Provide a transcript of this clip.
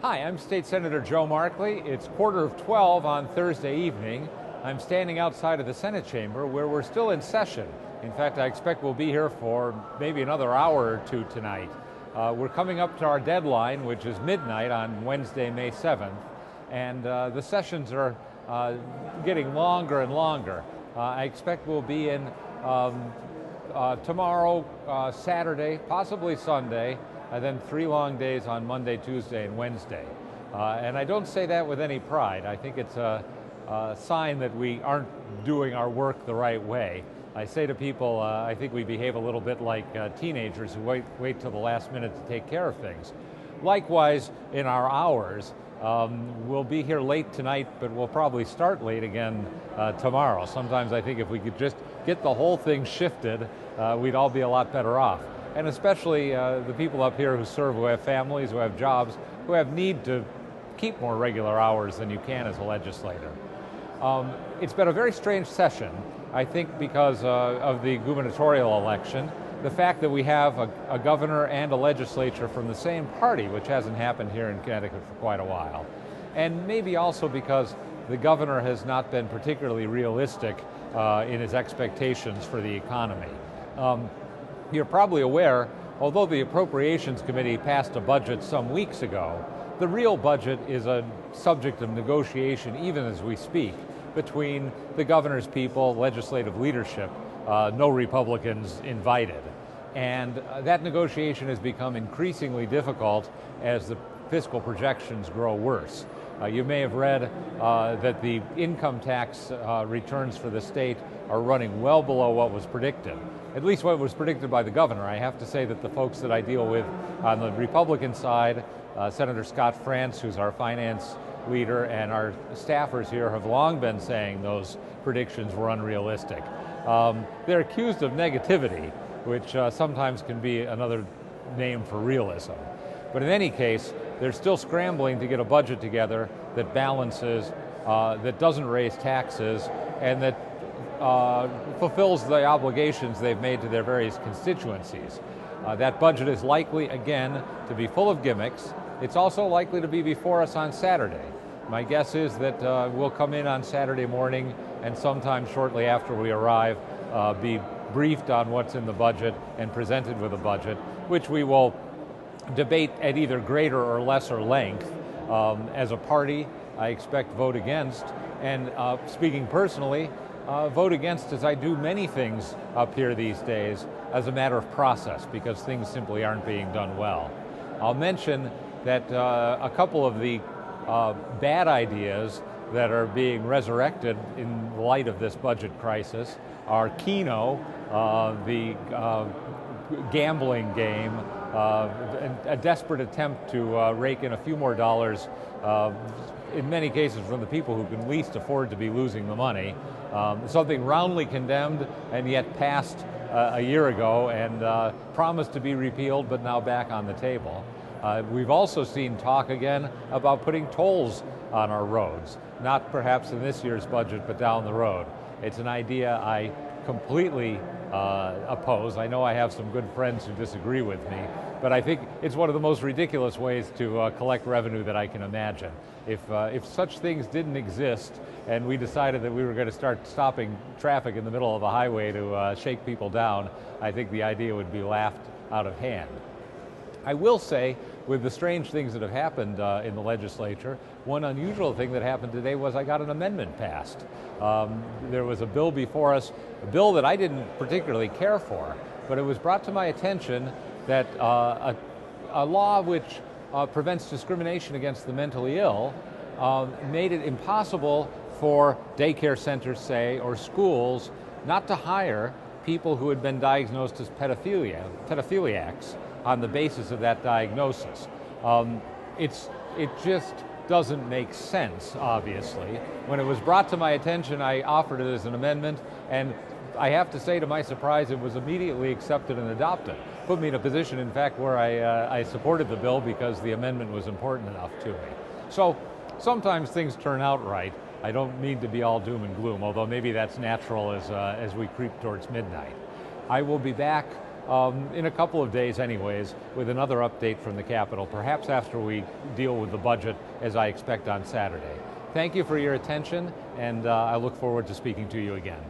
Hi, I'm State Senator Joe Markley. It's 11:15 on Thursday evening. I'm standing outside of the Senate chamber where we're still in session. In fact, I expect we'll be here for maybe another hour or two tonight. We're coming up to our deadline, which is midnight on Wednesday, May 7th, and the sessions are getting longer and longer. I expect we'll be in tomorrow, Saturday, possibly Sunday, and then 3 long days on Monday, Tuesday, and Wednesday. And I don't say that with any pride. I think it's a sign that we aren't doing our work the right way. I say to people, I think we behave a little bit like teenagers who wait till the last minute to take care of things. Likewise, in our hours, we'll be here late tonight, but we'll probably start late again tomorrow. Sometimes I think if we could just get the whole thing shifted, we'd all be a lot better off. And especially the people up here who serve, who have families, who have jobs, who have need to keep more regular hours than you can as a legislator. It's been a very strange session, I think, because of the gubernatorial election. The fact that we have a governor and a legislature from the same party, which hasn't happened here in Connecticut for quite a while. And maybe also because the governor has not been particularly realistic in his expectations for the economy. You're probably aware, although the Appropriations Committee passed a budget some weeks ago, the real budget is a subject of negotiation even as we speak between the governor's people, legislative leadership, no Republicans invited. And that negotiation has become increasingly difficult as the fiscal projections grow worse. You may have read that the income tax returns for the state are running well below what was predicted, at least what was predicted by the governor. I have to say that the folks that I deal with on the Republican side, Senator Scott France, who's our finance leader, and our staffers here have long been saying those predictions were unrealistic. They're accused of negativity, which sometimes can be another name for realism. But in any case, they're still scrambling to get a budget together that balances, that doesn't raise taxes, and that fulfills the obligations they've made to their various constituencies. That budget is likely, again, to be full of gimmicks. It's also likely to be before us on Saturday. My guess is that we'll come in on Saturday morning and sometime shortly after we arrive be briefed on what's in the budget and presented with a budget, which we will debate at either greater or lesser length. As a party, I expect vote against, and speaking personally, vote against, as I do many things up here these days, as a matter of process, because things simply aren't being done well. I'll mention that a couple of the bad ideas that are being resurrected in light of this budget crisis are Keno, the gambling game, a desperate attempt to rake in a few more dollars, in many cases from the people who can least afford to be losing the money. Something roundly condemned and yet passed a year ago and promised to be repealed, but now back on the table. We've also seen talk again about putting tolls on our roads, not perhaps in this year's budget, but down the road. It's an idea I completely oppose. I know I have some good friends who disagree with me, but I think it's one of the most ridiculous ways to collect revenue that I can imagine. If such things didn't exist and we decided that we were going to start stopping traffic in the middle of a highway to shake people down, I think the idea would be laughed out of hand. I will say, with the strange things that have happened in the legislature, one unusual thing that happened today was I got an amendment passed. There was a bill before us, a bill that I didn't particularly care for, but it was brought to my attention that a law which prevents discrimination against the mentally ill made it impossible for daycare centers, say, or schools not to hire people who had been diagnosed as pedophiliacs on the basis of that diagnosis. It just doesn't make sense, obviously. When it was brought to my attention, I offered it as an amendment, and I have to say, to my surprise, it was immediately accepted and adopted. Put me in a position, in fact, where I supported the bill because the amendment was important enough to me. So sometimes things turn out right. I don't mean to be all doom and gloom, although maybe that's natural as we creep towards midnight. I will be back in a couple of days anyways, with another update from the Capitol, perhaps after we deal with the budget, as I expect on Saturday. Thank you for your attention, and I look forward to speaking to you again.